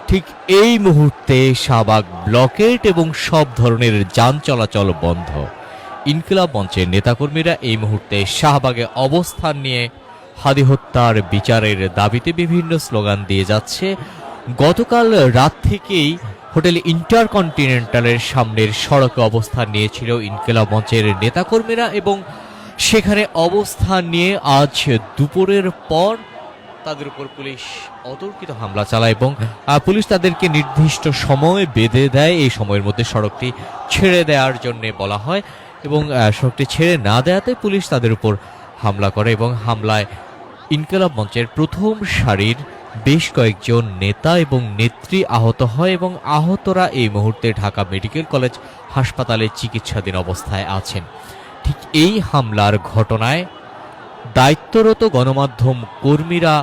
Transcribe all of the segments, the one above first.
ঠিক এই মুহূর্তে শাহবাগ ব্লকেট এবং সব ধরনের যান চলাচল বন্ধ। ইনকিলাব মঞ্চের নেতাকর্মীরা এই মুহূর্তে শাহবাগে অবস্থান নিয়ে হাদি হত্যার বিচারের দাবিতে বিভিন্ন স্লোগান দিয়ে যাচ্ছে। গতকাল রাত থেকেই হোটেল ইন্টারকন্টিনেন্টালের সামনের সড়কে অবস্থান নিয়েছিল ইনকিলাব মঞ্চের নেতাকর্মীরা এবং সেখানে অবস্থান নিয়ে আজ দুপুরের পর তাদের উপর পুলিশ অতর্কিত হামলা চালায় এবং পুলিশ তাদেরকে নির্দিষ্ট সময় বেঁধে দেয়। এই সময়ের মধ্যে সড়কটি ছেড়ে দেওয়ার জন্য বলা হয় এবং সড়কটি ছেড়ে না দেওয়াতে পুলিশ তাদের উপর হামলা করে এবং হামলায় ইনকিলাব মঞ্চের প্রথম সারির বেশ কয়েকজন নেতা এবং নেত্রী আহত হয় এবং আহতরা এই মুহূর্তে ঢাকা মেডিকেল কলেজ হাসপাতালে চিকিৎসাধীন অবস্থায় আছেন। ঠিক এই হামলার ঘটনায় দায়িত্বরত গণমাধ্যম কর্মীরা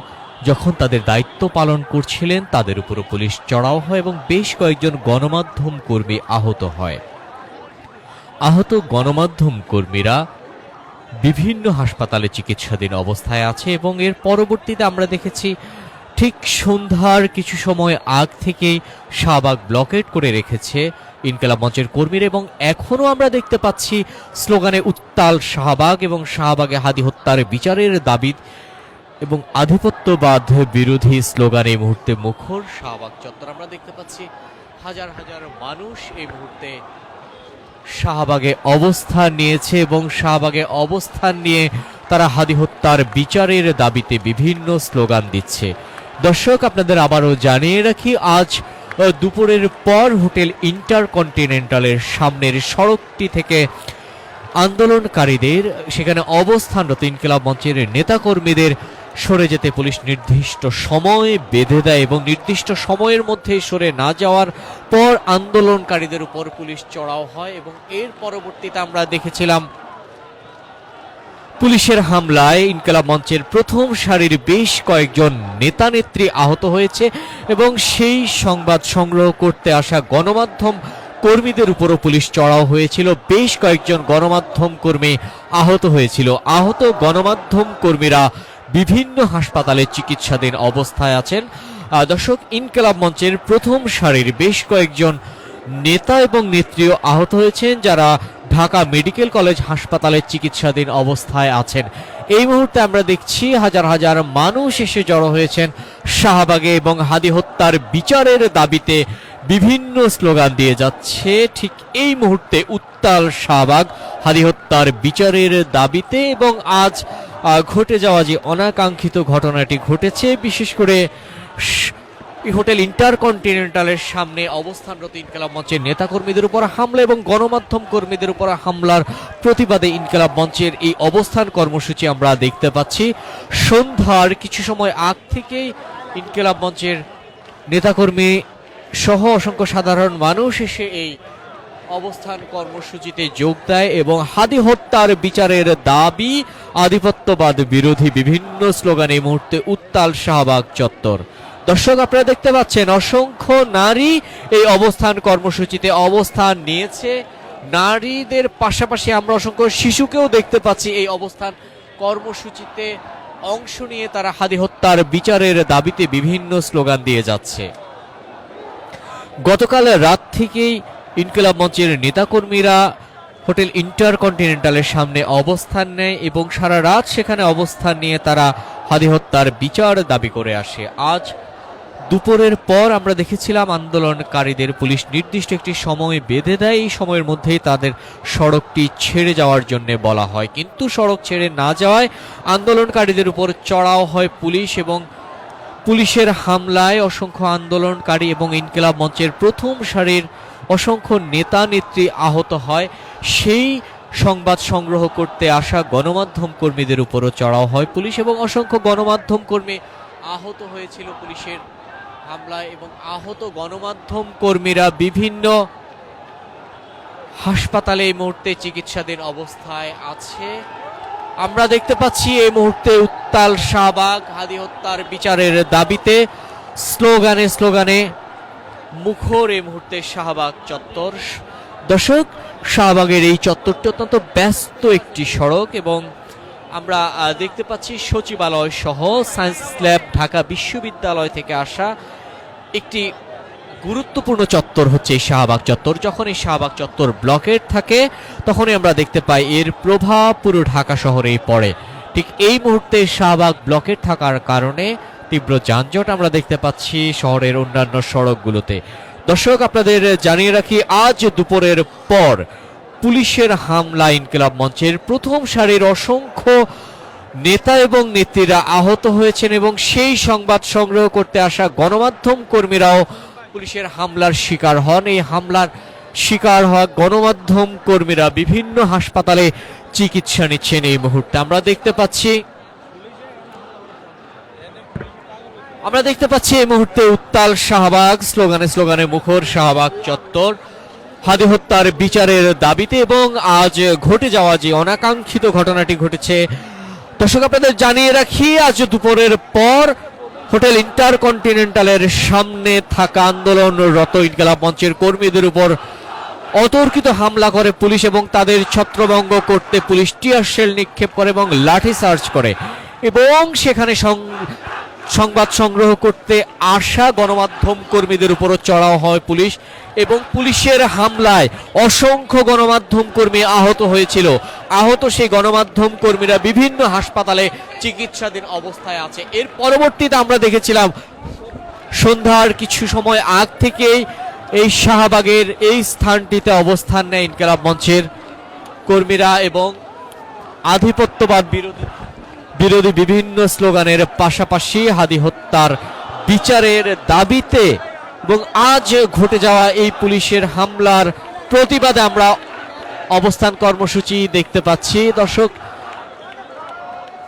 যখন তাদের দায়িত্ব পালন করছিলেন তাদের উপরও পুলিশ চড়াও হয় এবং বেশ কয়েকজন গণমাধ্যম কর্মী আহত হয়। আহত গণমাধ্যম কর্মীরা বিভিন্ন হাসপাতালে চিকিৎসাধীন অবস্থায় আছে এবং এর পরবর্তীতে আমরা দেখেছি ঠিক সন্ধ্যার কিছু সময় আগ থেকেই শাহবাগ ব্লকেট করে রেখেছে ইনকিলাব মঞ্চের কর্মীরা এবং এখনও আমরা দেখতে পাচ্ছি স্লোগানে উত্তাল শাহবাগ এবং শাহবাগে হাদি হত্যার বিচারের দাবি এবং আধিপত্যবাদ বিরোধী স্লোগানে এই মুহূর্তে মুখর শাহবাগ চত্বর। আমরা দেখতে পাচ্ছি হাজার হাজার মানুষ এই মুহূর্তে শাহবাগে অবস্থান নিয়েছে এবং শাহবাগে অবস্থান নিয়ে তারা হাদি হত্যার বিচারের দাবিতে বিভিন্ন স্লোগান দিচ্ছে। দর্শক, আপনাদের আবারও জানিয়ে রাখি, আজ দুপুরের পর হোটেল ইন্টারকন্টিনেন্টালের সামনের সড়কটি থেকে আন্দোলনকারীদের সেখানে অবস্থানরত ইনকিলাব মঞ্চের নেতাকর্মীদের সরে যেতে পুলিশ নির্দিষ্ট সময় বেঁধে দেয় এবং নির্দিষ্ট সময়ের মধ্যে সরে না যাওয়ার পর আন্দোলনকারীদের উপর পুলিশ চড়াও হয় এবং এর পরবর্তীতে আমরা দেখেছিলাম পুলিশের হামলায় ইনকিলাব মঞ্চের প্রথম সারির বেশ কয়েকজন নেতা নেত্রী আহত হয়েছে এবং সেই সংবাদ সংগ্রহ করতে আসা গণমাধ্যম কর্মীদের উপরও পুলিশ চড়াও হয়েছিল। বেশ কয়েকজন গণমাধ্যম কর্মী আহত হয়েছিল। আহত গণমাধ্যম কর্মীরা বিভিন্ন হাসপাতালে চিকিৎসাধীন অবস্থায় আছেন। দর্শক, ইনকিলাব মঞ্চের প্রথম সারির বেশ কয়েকজন নেতা এবং নেত্রীও আহত হয়েছেন যারা ঢাকা মেডিকেল কলেজ হাসপাতালে চিকিৎসাধীন অবস্থায় আছেন। এই মুহূর্তে আমরা দেখছি হাজার হাজার মানুষ এসে জড়ো হয়েছেন শাহবাগে এবং হাদি হত্যার বিচারের দাবিতে বিভিন্ন স্লোগান দিয়ে যাচ্ছে। ঠিক এই মুহূর্তে উত্তাল শাহবাগ হাদি হত্যার বিচারের দাবিতে এবং আজ ঘটে যাওয়া যে অনাকাঙ্ক্ষিত ঘটনাটি ঘটেছে, বিশেষ করে হোটেল ইন্টারকন্টিনেন্টালের সামনে অবস্থানরত ইনকিলাব মঞ্চের নেতাকর্মীদের উপর হামলা এবং গণমাধ্যম কর্মীদের উপর হামলার প্রতিবাদে ইনকিলাব মঞ্চের এই অবস্থান কর্মসূচি আমরা দেখতে পাচ্ছি। সন্ধ্যার কিছু সময় আগ থেকেই ইনকিলাব মঞ্চের নেতাকর্মী সহ অসংখ্য সাধারণ মানুষ এসে এই অবস্থান কর্মসূচিতে যোগ দেয় এবং হাদি হত্যার বিচারের দাবি, আধিপত্যবাদ বিরোধী বিভিন্ন স্লোগান এই মুহূর্তে উত্তাল শাহবাগ চত্বর। দর্শক, আপনারা দেখতে পাচ্ছেন অসংখ্য নারী এই অবস্থান কর্মসূচিতে অবস্থান নিয়েছে। নারীদের পাশাপাশি আমরা অসংখ্য শিশুকেও দেখতে পাচ্ছি এই অবস্থান কর্মসূচিতে অংশ নিয়ে তারা হাদি হত্যার বিচারের দাবিতে বিভিন্ন স্লোগান দিয়ে যাচ্ছে। গতকাল রাত থেকেই ইনকিলাব মঞ্চের নেতাকর্মীরা হোটেল ইন্টারকন্টিনেন্টালের সামনে অবস্থান নেয় এবং সারা রাত সেখানে অবস্থান নিয়ে তারা হাদি হত্যার বিচার দাবি করে আসে। আজ দুপুরের পর আমরা দেখেছিলাম আন্দোলনকারীদের পুলিশ নির্দিষ্ট একটি সময় বেঁধে দেয়। এই সময়ের মধ্যেই তাদের সড়কটি ছেড়ে যাওয়ার জন্য বলা হয়, কিন্তু সড়ক ছেড়ে না যাওয়ায় আন্দোলনকারীদের উপর চড়াও হয় পুলিশ এবং পুলিশের হামলায় অসংখ্য আন্দোলনকারী এবং ইনকিলাব মঞ্চের প্রথম সারির অসংখ্য নেতা নেত্রী আহত হয়। সেই সংবাদ সংগ্রহ করতে আসা গণমাধ্যম কর্মীদের উপরও চড়াও হয় পুলিশ এবং অসংখ্য গণমাধ্যম কর্মী আহত হয়েছিল পুলিশের হামলায় এবং আহত গণমাধ্যম কর্মীরা বিভিন্ন হাসপাতালে এই মুহূর্তে চিকিৎসাধীন অবস্থায় আছে। আমরা দেখতে পাচ্ছি এই মুহূর্তে উত্তাল শাহবাগ হাদি হত্যার বিচারের দাবিতে স্লোগানে স্লোগানে মুখর এই মুহূর্তে শাহবাগ চত্বর। দর্শক, শাহবাগের এই চত্বরটি অত্যন্ত ব্যস্ত একটি সড়ক এবং আমরা দেখতে পাচ্ছি সচিবালয় সহ সায়েন্স ল্যাব ঢাকা বিশ্ববিদ্যালয় থেকে আসা একটি গুরুত্বপূর্ণ চত্বর হচ্ছে এই শাহবাগ চত্বর। যখন এই শাহবাগ চত্বর ব্লকেট থাকে তখনই আমরা দেখতে পাই এর প্রভাব পুরো ঢাকা শহরেই পড়ে। ঠিক এই মুহূর্তে শাহবাগ ব্লকেট থাকার কারণে তীব্র যানজট আমরা দেখতে পাচ্ছি শহরের অন্যান্য সড়কগুলোতে। দর্শক, আপনাদের জানিয়ে রাখি, আজ দুপুরের পর পুলিশের হামলা ইনকিলাব মঞ্চের প্রথম সারির অসংখ্য নেতা এবং নেত্রীরা আহত হয়েছেন এবং সেই সংবাদ সংগ্রহ করতে আসা গণমাধ্যম কর্মীরাও পুলিশের হামলার শিকার হন। এই হামলার শিকার হওয়া গণমাধ্যম কর্মীরা বিভিন্ন হাসপাতালে চিকিৎসা নিচ্ছেন। এই মুহূর্তে আমরা দেখতে পাচ্ছি এই মুহূর্তে উত্তাল শাহবাগ, স্লোগানে স্লোগানে মুখর শাহবাগ চত্বর হাদি হত্যার বিচারের দাবিতে এবং আজ ঘটে যাওয়া যে অনাকাঙ্ক্ষিত ঘটনাটি ঘটেছে। দর্শক, আপনাদের জানিয়ে রাখি, আজ দুপুরের পর হোটেল ইন্টারকন্টিনেন্টালের সামনে থাকা আন্দোলনরত ইনকিলাব মঞ্চের কর্মীদের উপর অতর্কিত হামলা করে পুলিশ এবং তাদের ছত্রভঙ্গ করতে পুলিশ টিয়ার শেল নিক্ষেপ করে এবং লাঠি চার্জ করে এবং সেখানে সংবাদ সংগ্রহ করতে আসা গণমাধ্যম কর্মীদের উপরও চড়াও হয় পুলিশ এবং পুলিশের হামলায় অসংখ্য গণমাধ্যম কর্মী আহত হয়েছিল। আহত সেই গণমাধ্যম কর্মীরা বিভিন্ন হাসপাতালে চিকিৎসাধীন অবস্থায় আছে। এর পরবর্তীতে আমরা দেখেছিলাম সন্ধ্যার কিছু সময় আগ থেকেই এই শাহবাগের এই স্থানটিতে অবস্থান নেয় ইনকিলাব মঞ্চের কর্মীরা এবং আধিপত্যবাদ বিরোধী বিভিন্ন স্লোগানের পাশাপাশি হাদি হত্যার বিচারের দাবিতে এবং আজ ঘটে যাওয়া এই পুলিশের হামলার প্রতিবাদে আমরা অবস্থান কর্মসূচি দেখতে পাচ্ছি। দর্শক,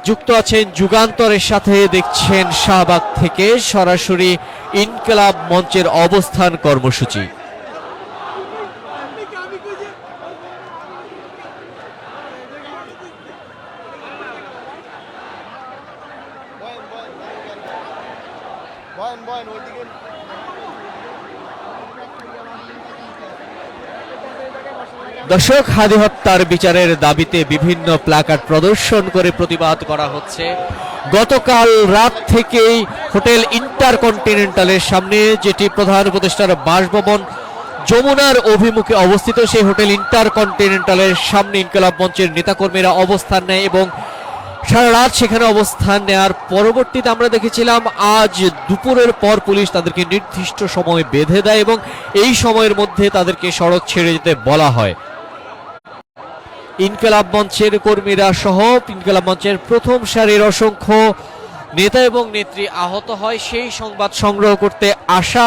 যুক্ত আছেন যুগান্তরের সাথে, দেখছেন শাহবাগ থেকে সরাসরি ইনকিলাব মঞ্চের অবস্থান কর্মসূচি। দর্শক, হাদি হত্যার বিচারের দাবিতে বিভিন্ন প্ল্যাকার্ড প্রদর্শন করে প্রতিবাদ করা হচ্ছে। গতকাল রাত থেকেই হোটেল ইন্টারকন্টিনেন্টালের সামনে, যেটি প্রধান উপদেষ্টার বাসভবন যমুনার অভিমুখে অবস্থিত, সেই হোটেল ইন্টারকন্টিনেন্টালের সামনে ইনকিলাব মঞ্চের নেতাকর্মীরা অবস্থান নেয় এবং সারা রাত সেখানে অবস্থান নেওয়ার পরবর্তীতে আমরা দেখেছিলাম আজ দুপুরের পর পুলিশ তাদেরকে নির্দিষ্ট সময় বেঁধে দেয় এবং এই সময়ের মধ্যে তাদেরকে সড়ক ছেড়ে যেতে বলা হয়। ইনকিলাব মঞ্চের কর্মীরা সহ ইনকিলাব মঞ্চের প্রথম সারির অসংখ্য নেতা এবং নেত্রী আহত হয়। সেই সংবাদ সংগ্রহ করতে আসা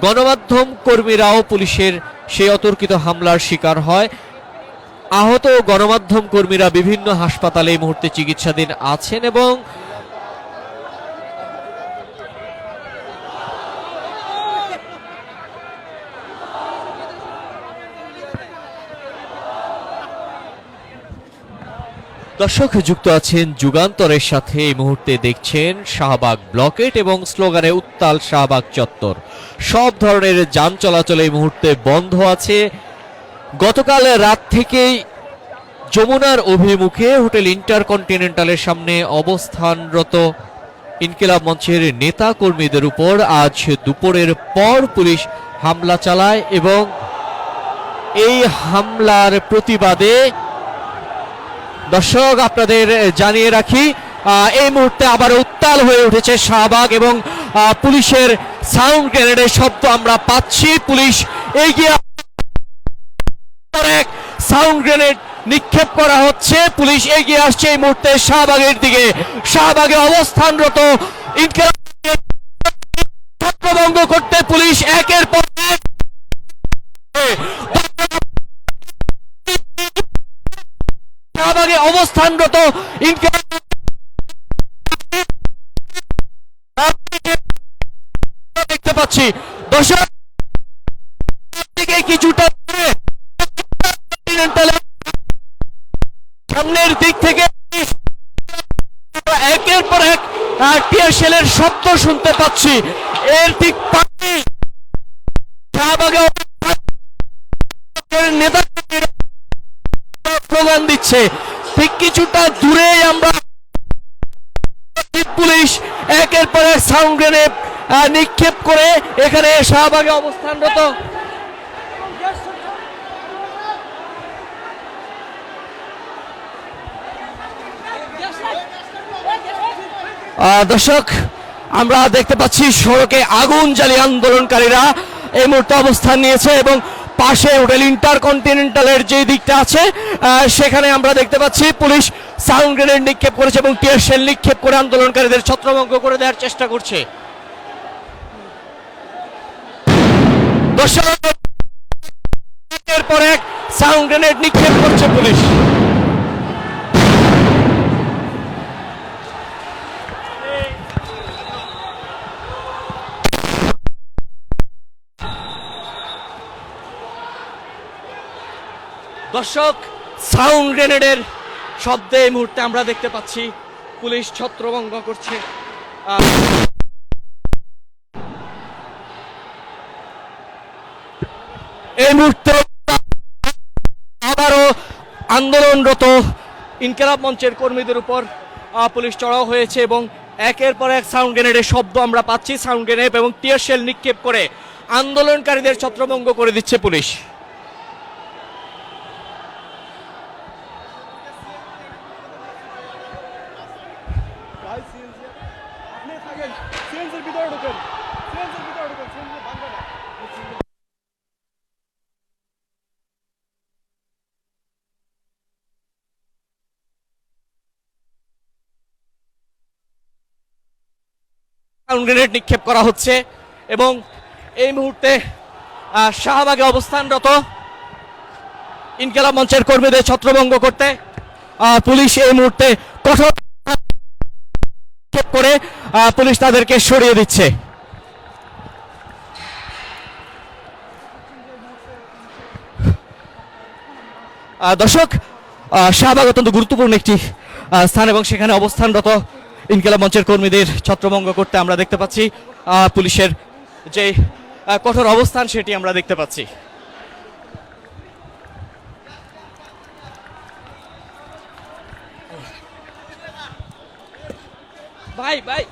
গণমাধ্যম কর্মীরাও পুলিশের সেই অতর্কিত হামলার শিকার হয়। আহত গণমাধ্যম কর্মীরা বিভিন্ন হাসপাতালে এই মুহূর্তে চিকিৎসাধীন আছেন এবং দর্শক, যুক্ত আছেন যুগান্তরের সাথে, এই মুহূর্তে দেখছেন শাহবাগ ব্লকেট এবং স্লোগানে উত্তাল শাহবাগ চত্বর। সব ধরনের যান চলাচল এই মুহূর্তে বন্ধ আছে। গতকাল রাত থেকেই যমুনার অভিমুখে হোটেল ইন্টারকন্টিনেন্টালের সামনে অবস্থানরত ইনকিলাব মঞ্চের নেতা কর্মীদের উপর আজ দুপুরের পর পুলিশ হামলা চালায় এবং এই হামলার প্রতিবাদে দর্শক, আপনাদের জানিয়ে রাখি, এই মুহূর্তে আবার উত্তাল হয়ে উঠেছে শাহবাগ এবং পুলিশের সাউন্ড গ্রেনেডের শব্দ আমরা পাচ্ছি। পুলিশ এগিয়ে সাউন্ড গ্রেনেড নিক্ষেপ করা হচ্ছে। পুলিশ এগিয়ে আসছে এই মুহূর্তে শাহবাগের দিকে। শাহবাগে অবস্থানরত ছত্রভঙ্গ করতে পুলিশ একের পর এক শাহবাগে অবস্থানরত দেখতে পাচ্ছি। দর্শক, কিছুটা সামনের দিক থেকে একের পর এক টিয়ার শেলের শব্দ শুনতে পাচ্ছি। এর ঠিক পাশে শাহবাগে নেতা স্লোগান দিচ্ছে। ঠিক কিছুটা দূরে আমরা পুলিশ একের পর এক সাউন্ড গ্রেনেড নিক্ষেপ করে এখানে শাহবাগে অবস্থানরত দর্শক, আমরা দেখতে পাচ্ছি সড়কে আগুন জ্বালিয়ে আন্দোলনকারীরা এই মুহূর্তে অবস্থান নিয়েছে এবং পাশে হোটেল ইন্টারকন্টিনেন্টালের যে দিকটা আছে সেখানে আমরা দেখতে পাচ্ছি পুলিশ সাউন্ড গ্রেনেড নিক্ষেপ করেছে এবং টিয়ার শেল নিক্ষেপ করে আন্দোলনকারীদের ছত্রভঙ্গ করে দেওয়ার চেষ্টা করছে। দর্শক, একের পর এক সাউন্ড গ্রেনেড নিক্ষেপ করছে পুলিশ। দর্শক, সাউন্ড গ্রেনেডের শব্দে এই মুহূর্তে আমরা দেখতে পাচ্ছি পুলিশ ছত্রভঙ্গ করছে। এই মুহূর্তে আবারও আন্দোলনরত ইনকিলাব মঞ্চের কর্মীদের উপর পুলিশ চড়াও হয়েছে এবং একের পর এক সাউন্ড গ্রেনেডের শব্দ আমরা পাচ্ছি। সাউন্ড গ্রেনেড এবং টিয়ার শেল নিক্ষেপ করে আন্দোলনকারীদের ছত্রভঙ্গ করে দিচ্ছে পুলিশ। সাউন্ড গ্রেনেড নিক্ষেপ করা হচ্ছে এবং এই মুহূর্তে শাহবাগে অবস্থানরত ইনকিলাব মঞ্চের কর্মীদের ছত্রভঙ্গ করতে পুলিশ এই মুহূর্তে কঠোর নিক্ষেপ করে পুলিশ তাদেরকে সরিয়ে দিচ্ছে। দর্শক, শাহবাগ অত্যন্ত গুরুত্বপূর্ণ একটি স্থান এবং সেখানে অবস্থানরত ইনকিলাব মঞ্চের কর্মীদের ছত্রভঙ্গ করতে আমরা দেখতে পাচ্ছি পুলিশের যে কঠোর অবস্থান সেটি আমরা দেখতে পাচ্ছি। ভাই ভাই